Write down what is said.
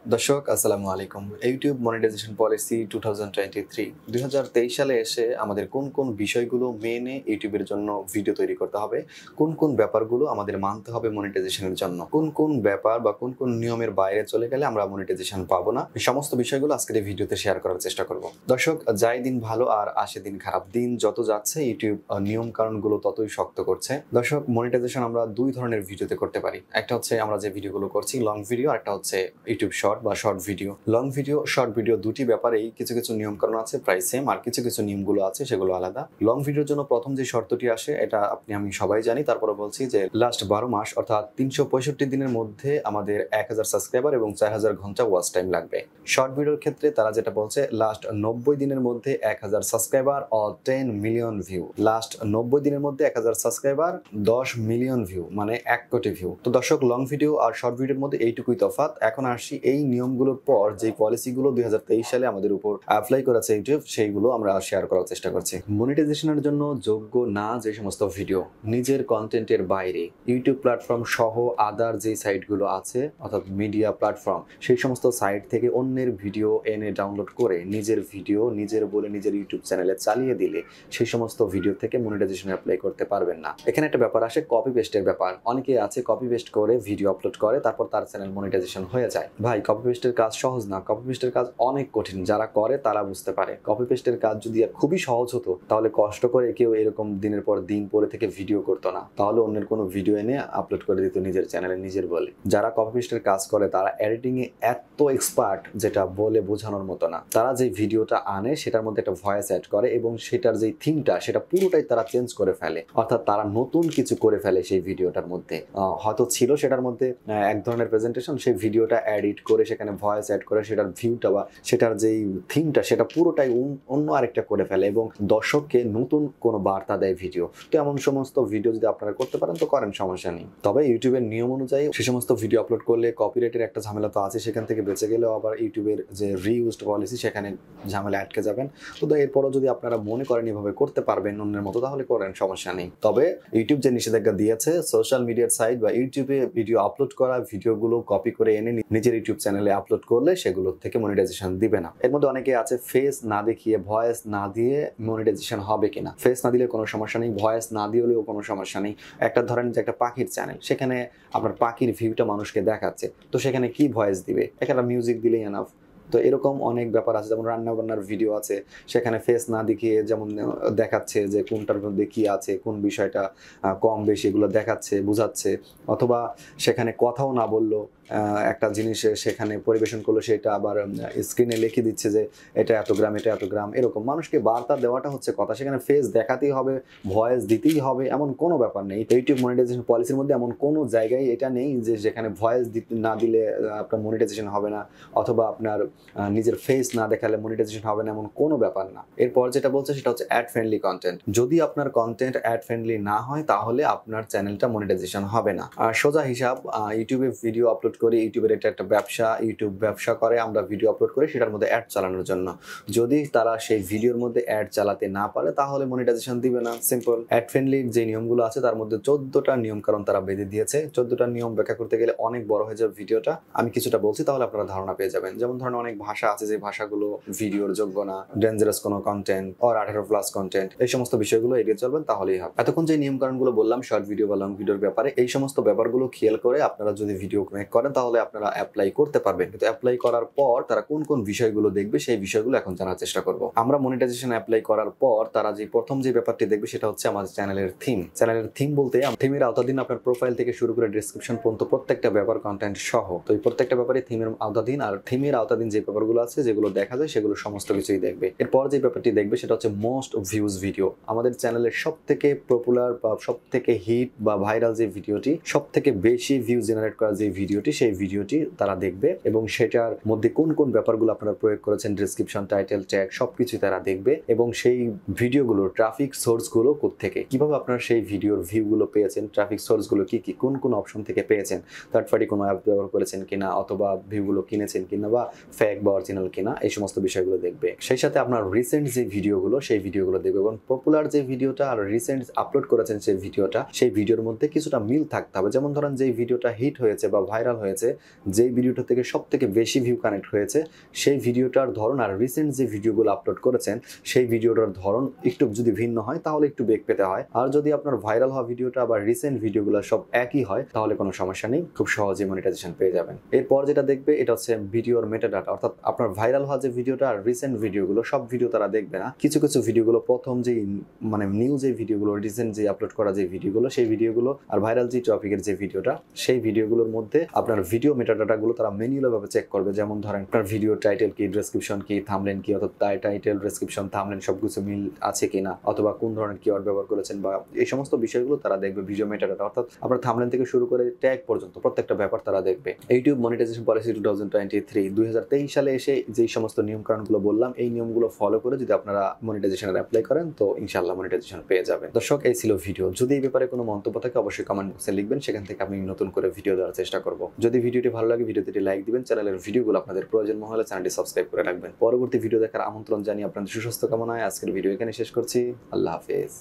দর্শক আসসালামু আলাইকুম। ইউটিউব মনিটাইজেশন পলিসি 2023 2023 সালে এসে আমাদের কোন কোন বিষয়গুলো মেনে ইউটিউবের জন্য ভিডিও তৈরি করতে হবে, কোন কোন ব্যাপারগুলো আমাদের মানতে হবে মনিটাইজেশনের জন্য, কোন কোন ব্যাপার বা কোন কোন নিয়মের বাইরে চলে গেলে আমরা মনিটাইজেশন পাবো না, এই সমস্ত বিষয়গুলো আজকের এই ভিডিওতে শেয়ার করার চেষ্টা করব। দর্শক, যাই দিন ভালো আর আসে দিন খারাপ, দিন যত যাচ্ছে ইউটিউব নিয়ম কানুনগুলো ততই শক্ত করছে। দর্শক, মনিটাইজেশন আমরা দুই ধরনের ভিডিওতে করতে পারি। একটা হচ্ছে আমরা যে ভিডিওগুলো করছি লং ভিডিও, আর একটা হচ্ছে ইউটিউব শর্ট বা short video. Long video, short video দুটি ব্যাপারেই কিছু কিছু নিয়ম কানুন আছে প্রায় সেম, আর কিছু কিছু নিয়মগুলো আছে সেগুলো আলাদা। লং ভিডিওর জন্য প্রথম যে শর্তটি আসে এটা আমি সবাই জানি, তারপরে বলছি যে লাস্ট 12 মাস অর্থাৎ 365 দিনের মধ্যে আমাদের 1000 সাবস্ক্রাইবার এবং 4000 ঘন্টা ওয়াচ টাইম লাগবে। শর্ট ভিডিওর ক্ষেত্রে তারা যেটা বলছে লাস্ট 90 দিনের মধ্যে 1000 সাবস্ক্রাইবার ও 10 মিলিয়ন ভিউ। লাস্ট 90 দিনের মধ্যে 1000 সাবস্ক্রাইবার, 10 মিলিয়ন ভিউ, মানে 1 কোটি ভিউ। তো দর্শক, লং ভিডিও আর শর্ট ভিডিওর মধ্যে এইটুকুই তফাৎ। এখন আসি এই নিয়মগুলোর পর যে পলিসিগুলো 2023 সালে আমাদের উপর অ্যাপ্লাই করেছে ইউটিউব, সেইগুলো আমরা শেয়ার করার চেষ্টা করছি। মনিটাইজেশনের জন্য যোগ্য না যে সমস্ত ভিডিও নিজের কন্টেন্টের বাইরে ইউটিউব প্ল্যাটফর্ম সহ আদার যে সাইটগুলো আছে অর্থাৎ মিডিয়া প্ল্যাটফর্ম, সেই সমস্ত সাইট থেকে অন্যের ভিডিও এনে ডাউনলোড করে নিজের ভিডিও নিজের বলে নিজের ইউটিউব চ্যানেলে চালিয়ে দিলে সেই সমস্ত ভিডিও থেকে মনিটাইজেশন অ্যাপ্লাই করতে পারবেন না। এখানে একটা ব্যাপার আসে কপি পেস্টের ব্যাপার। অনেকে আছে কপি পেস্ট করে ভিডিও আপলোড করে, তারপর তার চ্যানেল মনিটাইজেশন হয়ে যায়। ভাই, কপি পেস্টের কাজ সহজ না, কপি পেস্টের কাজ অনেক কঠিন। যারা করে তারা বুঝতে পারে। কপি পেস্টের কাজ যদি খুবই সহজ হতো তাহলে কষ্ট করে কেউ এরকম দিনের পর দিন পরে থেকে ভিডিও করতো না, তাহলে অন্যের কোনো ভিডিও এনে আপলোড করে দিত নিজের চ্যানেলে নিজের বলে। যারা কপি পেস্টের কাজ করে তারা এডিটিং এ এত এক্সপার্ট যেটা বলে বোঝানোর মতো না। তারা যে ভিডিওটা আনে সেটার মধ্যে একটা ভয়েস অ্যাড করে এবং সেটার যে থিমটা সেটা পুরোটাই তারা চেঞ্জ করে ফেলে, অর্থাৎ তারা নতুন কিছু করে ফেলে সেই ভিডিওটার মধ্যে। হয়তো ছিল সেটার মধ্যে এক ধরনের প্রেজেন্টেশন, সেই ভিডিওটা এডিট করে সেখানে ভয়েস অ্যাড করে সেটার ভিউটা বা সেটার যেই থিমটা সেটা পুরোটাই অন্য আরেকটা করে ফেলে এবং দর্শককে নতুন কোনো বার্তা দেয় ভিডিও। তো এমন সমস্ত ভিডিও যদি আপনারা করতে পারেন তো করেন, সমস্যা নেই। তবে ইউটিউবের নিয়ম অনুযায়ী সে সমস্ত ভিডিও আপলোড করলে কপিরাইটের একটা ঝামেলা তো আছে, সেখান থেকে বেঁচে গেলেও আবার ইউটিউবের যে রিইউজড পলিসি সেখানে ঝামেলা আটকে যাবেন। তো এরপরও যদি আপনারা মনে করেন এভাবে করতে পারবেন অন্যের মতো, তাহলে করেন, সমস্যা নেই। তবে ইউটিউব যে নিষেধাজ্ঞা দিয়েছে সোশ্যাল মিডিয়ার সাইট বা ইউটিউবে ভিডিও আপলোড করা ভিডিওগুলো কপি করে এনে নিজের ইউটিউব চ্যানেলে আপলোড করলে সেগুলো থেকে মনিটাইজেশন দিবে না। এর মধ্যে অনেকে আছে ফেস না দেখিয়ে ভয়েস না দিয়ে মনিটাইজেশন হবে কিনা। ফেস না দিলে কোনো সমস্যা নেই, ভয়েস না দিলেও কোনো সমস্যা নেই। একটা ধরেন যে একটা পাখির চ্যানেল, সেখানে আপনার পাখির ভিউটা মানুষকে দেখাচ্ছে, তো সেখানে কি ভয়েস দিবে? একটা মিউজিক দিলেই এনাফ। তো এরকম অনেক ব্যাপার আছে, যেমন রান্না বান্নার ভিডিও আছে, সেখানে ফেস না দেখিয়ে যেমন দেখাচ্ছে যে কোনটার মধ্যে কি আছে, কোন বিষয়টা কম বেশি এগুলো দেখাচ্ছে, বুঝাচ্ছে। অথবা সেখানে কথাও না বললো একটা জিনিস সেখানে পরিবেশন করলো, সেটা আবার স্ক্রিনে লিখে দিচ্ছে যে এটা এত গ্রাম, এটা এত গ্রাম। এরকম মানুষকে বার্তা দেওয়াটা হচ্ছে কথা। সেখানে ফেস দেখাতেই হবে, ভয়েস দিতেই হবে, এমন কোনো ব্যাপার নেই। ইউটিউব মনিটাইজেশন পলিসির মধ্যে এমন কোনো জায়গায় এটা নেই যে যেখানে ভয়েস না দিলে আপনার মনিটাইজেশন হবে না, অথবা আপনার নিজের ফেস না দেখালে মনিটাইজেশন হবে না, এমন কোনো ব্যাপার না। এরপর যেটা বলছে সেটা হচ্ছে অ্যাড ফ্রেন্ডলি কন্টেন্ট। যদি আপনার কন্টেন্ট অ্যাড ফ্রেন্ডলি না হয় তাহলে আপনার চ্যানেলটা মনিটাইজেশন হবে না। আর সোজা হিসাব, ইউটিউবে ভিডিও আপলোড করি, ইউটিউবের এটা একটা ব্যবসা, ইউটিউব ব্যবসা করে আমরা ভিডিও আপলোড করি সেটার মধ্যে অ্যাড চালানোর জন্য। যদি তারা সেই ভিডিওর মধ্যে অ্যাড চালাতে না পারে তাহলে মনিটাইজেশন দিবে না, সিম্পল। অ্যাড ফ্রেন্ডলি যে নিয়মগুলো আছে তার মধ্যে 14টা নিয়ম কারণ তারা বেঁধে দিয়েছে। 14টা নিয়ম ব্যাখ্যা করতে গেলে অনেক বড় হয়ে যাবে ভিডিওটা, আমি কিছুটা বলছি তাহলে আপনারা ধারণা পেয়ে যাবেন। যেমন ধরেন অনেক ভাষা আছে যে ভাষাগুলো ভিডিওর যোগ্য না, ডেঞ্জারাস কোনো কন্টেন্ট অর 18+ কন্টেন্ট, এই সমস্ত বিষয়গুলো এড়িয়ে চলবেন তাহলেই হবে। এতক্ষণ যে নিয়ম কারণগুলো বললাম শর্ট ভিডিও বা লং ভিডিওর ব্যাপারে, এই সমস্ত ব্যাপারগুলো খেয়াল করে আপনারা যদি ভিডিও মেক করেন তাহলে আপনারা অ্যাপ্লাই করতে পারবেন। কিন্তু অ্যাপ্লাই করার পর তারা কোন কোন বিষয়গুলো দেখবে সেই বিষয়গুলো এখন জানার চেষ্টা করব। আমরা মনিটাইজেশন অ্যাপ্লাই করার পর তারা যে প্রথম যে ব্যাপারটি দেখবে সেটা হচ্ছে আমাদের চ্যানেলের থিম। চ্যানেলের থিম বলতে থিমের আওতাধীন আপনার প্রোফাইল থেকে শুরু করে ডেসক্রিপশন পর্যন্ত প্রত্যেকটা ব্যাপার কন্টেন্ট সহ। তো এই প্রত্যেকটা ব্যাপারে থিমের আওতাধীন, আর থিমের আওতাধীন যে ব্যাপারগুলো আছে যেগুলো দেখা যায় সেগুলো সমস্ত কিছুই দেখবে। এরপর যে ব্যাপারটি দেখবে সেটা হচ্ছে মোস্ট ভিউজ ভিডিও। আমাদের চ্যানেলের সব থেকে পপুলার বা সব থেকে হিট বা ভাইরাল যে ভিডিওটি, সব থেকে বেশি ভিউ জেনারেট করা যে ভিডিওটি, সেই ভিডিওটি তারা দেখবে এবং সেটার মধ্যে কোন কোন ব্যাপারগুলো আপনারা প্রয়োগ করেছেন, ডেসক্রিপশন, টাইটেল, ট্যাগ সবকিছু তারা দেখবে। এবং সেই ভিডিওগুলোর ট্রাফিক সোর্সগুলো কোত্থেকে, কিভাবে আপনারা সেই ভিডিওর ভিউগুলো পেয়েছেন, ট্রাফিক সোর্সগুলো কি কি, কোন কোন অপশন থেকে পেয়েছেন, থার্ড পার্টি কোনো অ্যাপ ব্যবহার করেছেন কিনা, অথবা ভিউগুলো কিনেছেন কিনা, বা ফেক বা অরিজিনাল কিনা এই সমস্ত বিষয়গুলো দেখবে। সেই সাথে আপনার রিসেন্ট যে ভিডিওগুলো সেই ভিডিওগুলো দেখবে এবং পপুলার যে ভিডিওটা আর রিসেন্ট আপলোড করেছেন সেই ভিডিওটা, সেই ভিডিওর মধ্যে কিছুটা মিল থাকতে হবে। যেমন ধরেন যেই ভিডিওটা হিট হয়েছে বা ভাইরাল হয়েছে, যেই ভিডিওটা থেকে সবথেকে বেশি ভিউ কানেক্ট হয়েছে, সেই ভিডিওটার ধরন আর রিসেন্ট যে ভিডিওগুলো আপলোড করেছেন সেই ভিডিওটার ধরন একটু যদি ভিন্ন হয় তাহলে একটু বেগ পেতে হয়। আর যদি আপনার ভাইরাল হওয়া ভিডিওটা বা রিসেন্ট ভিডিওগুলো সব একই হয় তাহলে কোনো সমস্যা নেই, খুব সহজেই মনিটাইজেশন পেয়ে যাবেন। এরপর যেটা দেখবে এটা হচ্ছে ভিডিওর মেটাডাটা, অর্থাৎ আপনার ভাইরাল হওয়া যে ভিডিওটা আর রিসেন্ট ভিডিওগুলো সব ভিডিও তারা দেখবে না। কিছু কিছু ভিডিওগুলো প্রথম যে নিউ যে ভিডিওগুলো, রিসেন্ট যে আপলোড করা যে ভিডিওগুলো সেই ভিডিওগুলো আর ভাইরাল যে টপিকের যে ভিডিওটা সেই ভিডিওগুলোর মধ্যে আপনার ভিডিও মেটাডাটাগুলো তারা ম্যানুয়ালি ভাবে চেক করবে। যেমন ধরেন আপনার ভিডিও টাইটেল কি, ডেসক্রিপশন কি, থাম্বনেল কি, অর্থাৎ টাইটেল, ডেসক্রিপশন, থাম্বনেল সবকিছু মিল আছে কিনা, অথবা কোন ধরনের কিওয়ার্ড ব্যবহার করেছেন বা এই সমস্ত বিষয়গুলো তারা দেখবে ভিডিও মেটাডাটা, অর্থাৎ আপনার থাম্বনেল থেকে শুরু করে ট্যাগ পর্যন্ত প্রত্যেকটা ব্যাপার তারা দেখবে। ইউটিউব মনিটাইজেশন পলিসি 2023 সালে এসে যে সমস্ত নিয়ম কানুনগুলো বললাম এই নিয়মগুলো ফলো করে যদি আপনারা মনিটাইজেশনের অ্যাপ্লাই করেন তো ইনশাআল্লাহ মনিটাইজেশন পেয়ে যাবেন। দর্শক, এই ছিল ভিডিও। যদি এই ব্যাপারে কোনো মন্তব্য থাকে অবশ্যই কমেন্ট বক্সে লিখবেন, সেখান থেকে আমি নতুন করে ভিডিও দেওয়ার চেষ্টা করব। যদি ভিডিওটি ভালো লাগে ভিডিওতে লাইক দিবেন, চ্যানেলের ভিডিওগুলো আপনাদের প্রয়োজন হলে চ্যানেলটি সাবস্ক্রাইব করে রাখবেন। পরবর্তী ভিডিও দেখার আমন্ত্রণ জানিয়ে আপনাদের সুস্বাস্থ্য কামনায় আজকের ভিডিও এখানে শেষ করছি। আল্লাহ হাফেজ।